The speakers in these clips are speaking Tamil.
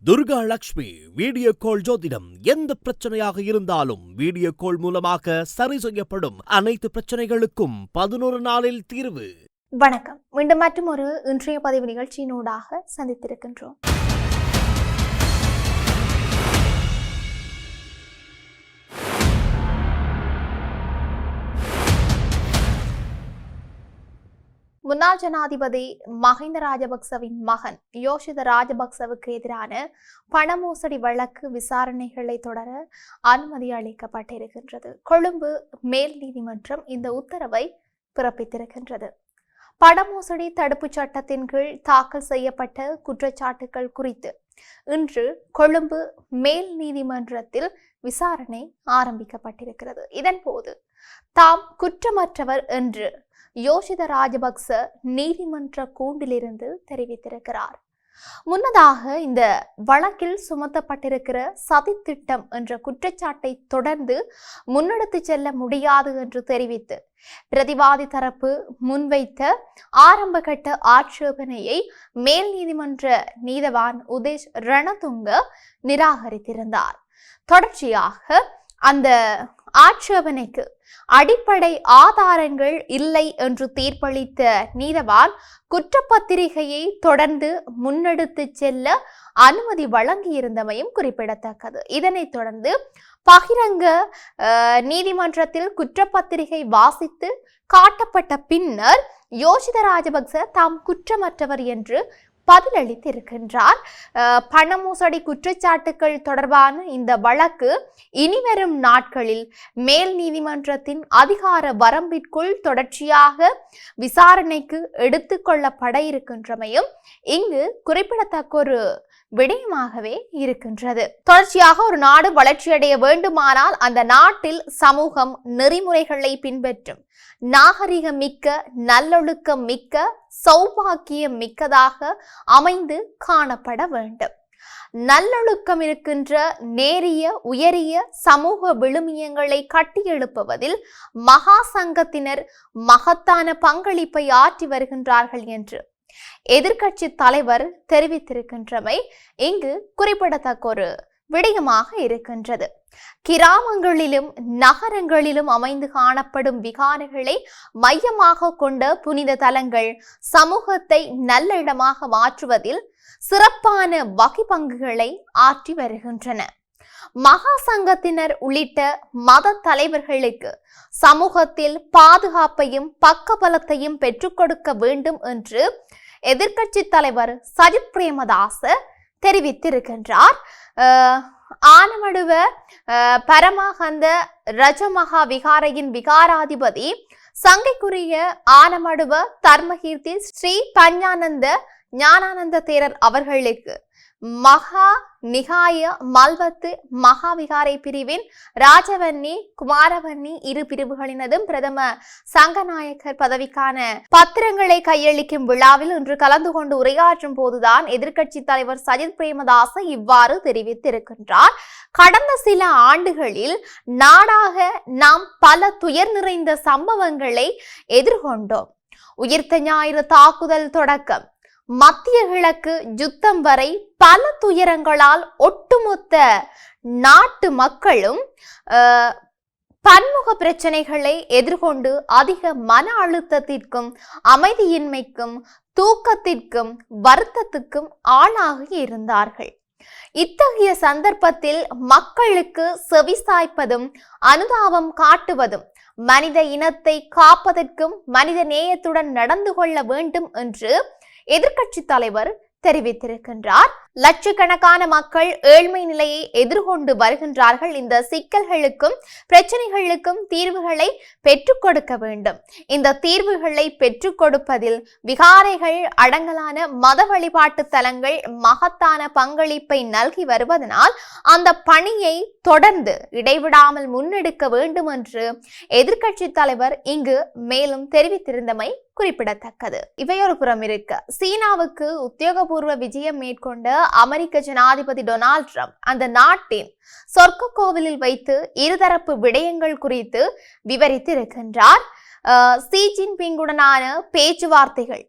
துர்கா லட்சுமி வீடியோ கால் ஜோதிடம். எந்த பிரச்சனையாக இருந்தாலும் வீடியோ கால் மூலமாக சரி செய்யப்படும். அனைத்து பிரச்சனைகளுக்கும் 11 நாளில் தீர்வு. வணக்கம். மீண்டும் மற்றும் ஒரு இன்றைய பதிவு நிகழ்ச்சியினூடாக சந்தித்திருக்கின்றோம். முன்னாள் ஜனாதிபதி மஹிந்த ராஜபக்சவின் மகன் யோஷித ராஜபக்சவுக்கு எதிரான பண மோசடி வழக்கு விசாரணைகளை தொடர அனுமதி அளிக்கப்பட்டிருக்கின்றது. கொழும்பு மேல் நீதிமன்றம் இந்த உத்தரவை பிறப்பித்திருக்கின்றது. பண மோசடி தடுப்புச் சட்டத்தின் கீழ் தாக்கல் செய்யப்பட்ட குற்றச்சாட்டுகள் குறித்து இன்று கொழும்பு மேல் நீதிமன்றத்தில் விசாரணை ஆரம்பிக்கப்பட்டிருக்கிறது. இதன்போது தாம் குற்றமற்றவர் என்று யோஷித ராஜபக்ச நீதிமன்ற கூண்டிலிருந்து தெரிவித்திருக்கிறார். முன்னதாக இந்த வழக்கில் சுமத்தப்பட்டிருக்கிற சதித்திட்டம் என்ற குற்றச்சாட்டை தொடர்ந்து முன்னெடுத்து செல்ல முடியாது என்று தெரிவித்து பிரதிவாதி தரப்பு முன்வைத்த ஆரம்பகட்ட ஆட்சேபனையை மேல் நீதிமன்ற நீதவான் உதேஷ் ரணதுங்க நிராகரித்திருந்தார். தொடர்ச்சியாக அந்த ஆட்சேபனைக்கு அடிப்படை ஆதாரங்கள் இல்லை என்று தீர்ப்பளித்த நீதவான் குற்றப்பத்திரிகையை தொடர்ந்து முன்னெடுத்து செல்ல அனுமதி வழங்கியிருந்தமையும் குறிப்பிடத்தக்கது. இதனைத் தொடர்ந்து பகிரங்க நீதிமன்றத்தில் குற்றப்பத்திரிகை வாசித்து காட்டப்பட்ட பின்னர் யோஷித ராஜபக்ச தாம் குற்றமற்றவர் என்று பதிலளித்திருக்கின்றார். பண மோசடி குற்றச்சாட்டுகள் தொடர்பான இந்த வழக்கு இனிவரும் நாட்களில் மேல் நீதிமன்றத்தின் அதிகார வரம்பிற்குள் தொடர்ச்சியாக விசாரணைக்கு எடுத்துக்கொள்ளப்பட இருக்கின்றமையும் இங்கு குறிப்பிடத்தக்க ஒரு விடயமாகவே இருக்கின்றது. தொடர்ச்சியாக ஒரு நாடு வளர்ச்சியடைய வேண்டுமானால் அந்த நாட்டில் சமூகம் நெறிமுறைகளை பின்பற்றும் நாகரிகம் மிக்க, நல்லொழுக்கம் மிக்க, சௌபாக்கியம் மிக்கதாக அமைந்து காணப்பட வேண்டும். நல்லொழுக்கம் இருக்கின்ற நேரிய உயரிய சமூக விழுமியங்களை கட்டியெழுப்புவதில் மகா சங்கத்தினர் மகத்தான பங்களிப்பை ஆற்றி வருகின்றார்கள் என்று எதிர்க்கட்சி தலைவர் தெரிவித்திருக்கின்றமை இங்கு குறிப்பிடத்தக்க ஒரு விடயமாக இருக்கின்றது. கிராமங்களிலும் நகரங்களிலும் அமைந்து காணப்படும் விகாரைகளை மையமாக கொண்ட புனித தலங்கள் சமூகத்தை நல்ல இடமாக மாற்றுவதில் சிறப்பான வகை பங்குகளை ஆற்றி வருகின்றன. மகா சங்கத்தினர் உள்ளிட்ட மத தலைவர்களுக்கு சமூகத்தில் பாதுகாப்பையும் பக்கபலத்தையும் பெற்றுக் கொடுக்க வேண்டும் என்று எதிர்க்கட்சி தலைவர் சஜித் பிரேமதாச தெரிவித்திருக்கின்றார். ஆனமடுவ பரமஹந்த ரஜமகா விகாரையின் விகாராதிபதி சங்கைக்குரிய ஆனமடுவ தர்மகீர்த்தி ஸ்ரீ பஞ்ஞானந்த ஞானானந்த தேரர் அவர்களுக்கு மகா நிகாய மல்வத்து மகாவிகாரை பிரிவின் ராஜவன்னி குமாரவன்னி இரு பிரிவுகளினதும் பிரதம சங்கநாயகர் பதவிக்கான பத்திரங்களை கையளிக்கும் விழாவில் இன்று கலந்து கொண்டு உரையாற்றும் போதுதான் எதிர்க்கட்சி தலைவர் சஜித் பிரேமதாச இவ்வாறு தெரிவித்திருக்கின்றார். கடந்த சில ஆண்டுகளில் நாடாக நாம் பல துயர் நிறைந்த சம்பவங்களை எதிர்கொண்டோம். உயிர்த்த ஞாயிறு தாக்குதல் தொடக்கம் மத்திய கிழக்கு யுத்தம் வரை பல துயரங்களால் ஒட்டுமொத்த நாட்டு மக்களும் பன்முக பிரச்சனைகளை எதிர்கொண்டு அதிக மன அழுத்தத்திற்கும் அமைதியின்மைக்கும் தூக்கத்திற்கும் வருத்தத்துக்கும் ஆளாகி இருந்தார்கள். இத்தகைய சந்தர்ப்பத்தில் மக்களுக்கு செவிசாய்ப்பதும் அனுதாபம் காட்டுவதும் மனித இனத்தை காப்பதற்கும் மனித நேயத்துடன் நடந்து கொள்ள வேண்டும் என்று எதிர்க்கட்சி தலைவர் தெரிவித்திருக்கின்றார். லட்சக்கணக்கான மக்கள் ஏழ்மை நிலையை எதிர்கொண்டு வருகின்றார்கள். இந்த சிக்கல்களுக்கும் பிரச்சனைகளுக்கும் தீர்வுகளை பெற்றுக் கொடுக்க வேண்டும். இந்த தீர்வுகளை பெற்றுக் கொடுப்பதில் விகாரைகள் அடங்கலான மத வழிபாட்டு தலங்கள் மகத்தான பங்களிப்பை நல்கி வருவதனால் அந்த பணியை தொடர்ந்து இடைவிடாமல் முன்னெடுக்க வேண்டும் என்று எதிர்க்கட்சி தலைவர் இங்கு மேலும் தெரிவித்திருந்தமை குறிப்பிடத்தக்கது. இவையொரு புறம் இருக்க, சீனாவுக்கு உத்தியோகபூர்வ விஜயம் மேற்கொண்ட அமெரிக்க ஜனாதிபதி டொனால்ட் ட்ரம்ப் அந்த நாட்டின் சொர்க்க கோவிலில் வைத்து இருதரப்பு விடயங்கள் குறித்து விவரித்திருக்கின்றார். ஷி ஜின்பிங்குடனான பேச்சுவார்த்தைகள்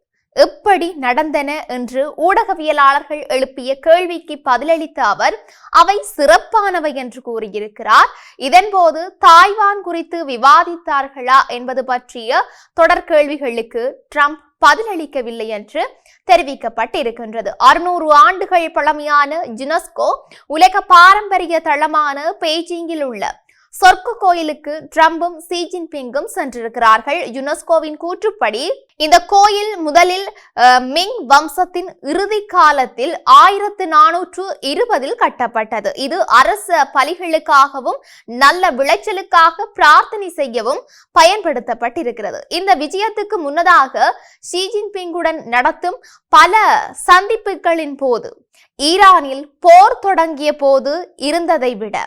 எப்படி நடந்தன என்று ஊடகவியலாளர்கள் எழுப்பிய கேள்விக்கு பதிலளித்த அவர் அவை சிறப்பானவை என்று கூறியிருக்கிறார். இதன்போது தாய்வான் குறித்து விவாதித்தார்களா என்பது பற்றிய தொடர் கேள்விகளுக்கு ட்ரம்ப் பதிலளிக்கவில்லை என்று தெரிவிக்கப்பட்டிருக்கின்றது. 600 ஆண்டுகள் பழமையான யுனெஸ்கோ உலக பாரம்பரிய தளமான பெய்ஜிங்கில் உள்ள சொர்க்க கோயிலுக்கு ட்ரம்பும் ஷி ஜின்பிங்கும் சென்றிருக்கிறார்கள். யுனெஸ்கோவின் கூற்றுப்படி இந்த கோயில் முதலில் மிங் வம்சத்தின் இறுதி காலத்தில் 1420 கட்டப்பட்டது. இது அரச பலிகளுக்காகவும் நல்ல விளைச்சலுக்காக பிரார்த்தனை செய்யவும் பயன்படுத்தப்பட்டிருக்கிறது. இந்த விஜயத்துக்கு முன்னதாக ஷி ஜின்பிங்குடன் நடத்தும் பல சந்திப்புகளின் போது ஈரானில் போர் தொடங்கிய போது இருந்ததை விட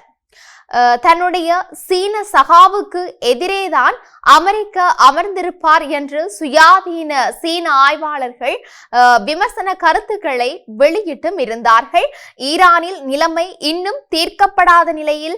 தன்னுடைய சீன சகாவுக்கு எதிரேதான் அமெரிக்கா அமர்ந்திருப்பார் என்று சுயாதீன சீன ஆய்வாளர்கள் விமர்சன கருத்துக்களை வெளியிட்டும் இருந்தார்கள். ஈரானில் நிலைமை இன்னும் தீர்க்கப்படாத நிலையில்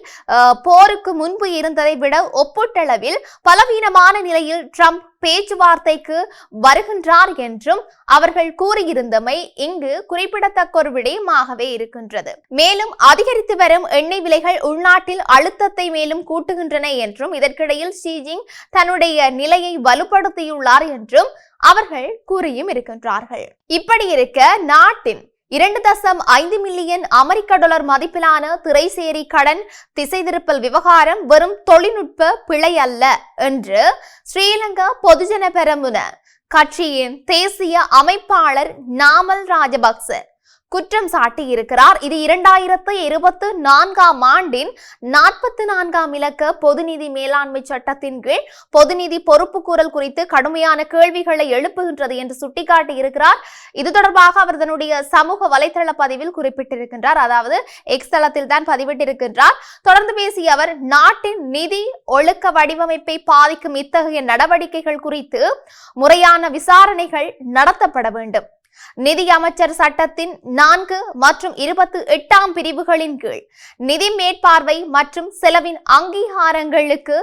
போருக்கு முன்பு இருந்ததை விட ஒப்பீட்டளவில் பலவீனமான நிலையில் ட்ரம்ப் பேச்சுவார்த்தைக்கு வருகின்றார் என்றும் அவர்கள் கூறியிருந்தமை இங்கு குறிப்பிடத்தக்க ஒரு விடயமாகவே இருக்கின்றது. மேலும் அதிகரித்து வரும் எண்ணெய் விலைகள் உள்நாட்டில் அழுத்தத்தை மேலும் கூட்டுகின்றன என்றும் இதற்கிடையில் ஷி ஜின் தன்னுடைய நிலையை வலுப்படுத்தியுள்ளார் என்றும் அவர்கள் கூறியும் இருக்கின்றார்கள். இப்படி இருக்க நாட்டின் 2.5 மில்லியன் அமெரிக்க டாலர் மதிப்பிலான திரைசேரி கடன் திசை திருப்பல் விவகாரம் வெறும் தொழில்நுட்ப பிழை அல்ல என்று ஸ்ரீலங்கா பொதுஜன பெரமுன கட்சியின் தேசிய அமைப்பாளர் நாமல் ராஜபக்ச குற்றம் சாட்டி இருக்கிறார். இது 2024 ஆண்டின் 44 இலக்க பொதுநிதி மேலாண்மை சட்டத்தின் கீழ் பொதுநிதி பொறுப்புக்கூறல் குறித்து கடுமையான கேள்விகளை எழுப்புகின்றது என்று சுட்டிக்காட்டி இருக்கிறார். இது தொடர்பாக அவர் தன்னுடைய சமூக வலைதள பதிவில் குறிப்பிட்டிருக்கின்றார். அதாவது எக்ஸ் தளத்தில் தான் பதிவிட்டிருக்கின்றார். தொடர்ந்து பேசிய அவர் நாட்டின் நிதி ஒழுக்க வடிவமைப்பை பாதிக்கும் இத்தகைய நடவடிக்கைகள் குறித்து முறையான விசாரணைகள் நடத்தப்பட வேண்டும். நிதி அமைச்சர் சட்டத்தின் 4 மற்றும் 28 பிரிவுகளின் கீழ் நிதி மேற்பார்வை மற்றும் செலவின் அங்கீகாரங்களுக்கு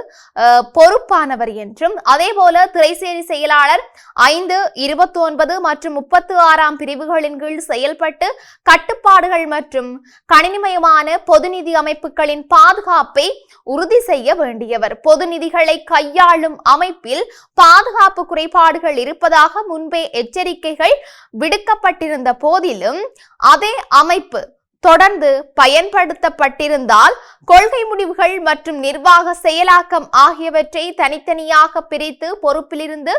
பொறுப்பானவர் என்றும் அதேபோல திரைசேரி செயலாளர் 5, 29 மற்றும் 36 பிரிவுகளின் கீழ் செயல்பட்டு கட்டுப்பாடுகள் மற்றும் கணினிமயமான பொதுநிதி அமைப்புகளின் பாதுகாப்பை உறுதி செய்ய வேண்டியவர். பொது நிதிகளை கையாளும் அமைப்பில் பாதுகாப்பு குறைபாடுகள் இருப்பதாக முன்பே எச்சரிக்கைகள் விடுக்கப்பட்டிருந்த போதிலும் அதே அமைப்பு தொடர்ந்து பயன்படுத்தப்பட்டிருந்தால் கொள்கை முடிவுகள் மற்றும் நிர்வாக செயலாக்கம் ஆகியவற்றை தனித்தனியாக பிரித்து பொறுப்பிலிருந்து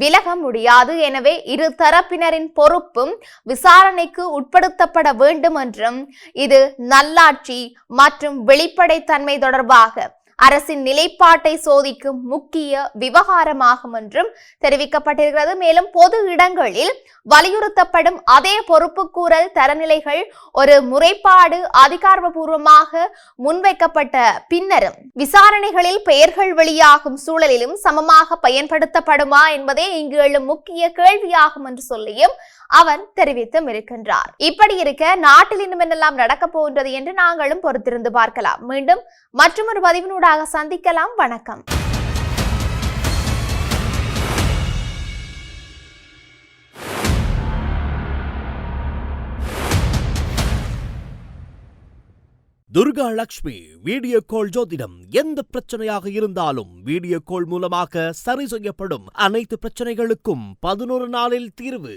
விலக முடியாது. எனவே இரு தரப்பினரின் பொறுப்பும் விசாரணைக்கு உட்படுத்தப்பட வேண்டும் என்றும் இது நல்லாட்சி மற்றும் வெளிப்படைத்தன்மை தொடர்பாக அரசின் நிலைப்பாட்டை சோதிக்கும் முக்கிய விவகாரமாகும் என்றும் தெரிவிக்கப்பட்டிருக்கிறது. மேலும் பொது இடங்களில் வலியுறுத்தப்படும் அதே பொறுப்புக்கூறல் தரநிலைகள் ஒரு முறைப்பாடு அதிகாரப்பூர்வமாக முன்வைக்கப்பட்ட பின்னரும் விசாரணைகளில் பெயர்கள் வெளியாகும் சூழலிலும் சமமாக பயன்படுத்தப்படுமா என்பதே இங்கு எழும் முக்கிய கேள்வியாகும் என்று சொல்லியும் அவர் தெரிவித்தும் இருக்கின்றார். இப்படி இருக்க நாட்டில் இன்னும் என்னெல்லாம் நடக்கப் போகின்றது என்று நாங்களும் பொறுத்திருந்து பார்க்கலாம். மீண்டும் மற்றொரு பதிவினூடாக சந்திக்கலாம். வணக்கம். துர்கா லட்சுமி வீடியோ கால் ஜோதிடம் எந்த பிரச்சனையாக இருந்தாலும் வீடியோ கால் மூலமாக சரி செய்யப்படும். அனைத்து பிரச்சனைகளுக்கும் 11 நாளில் தீர்வு.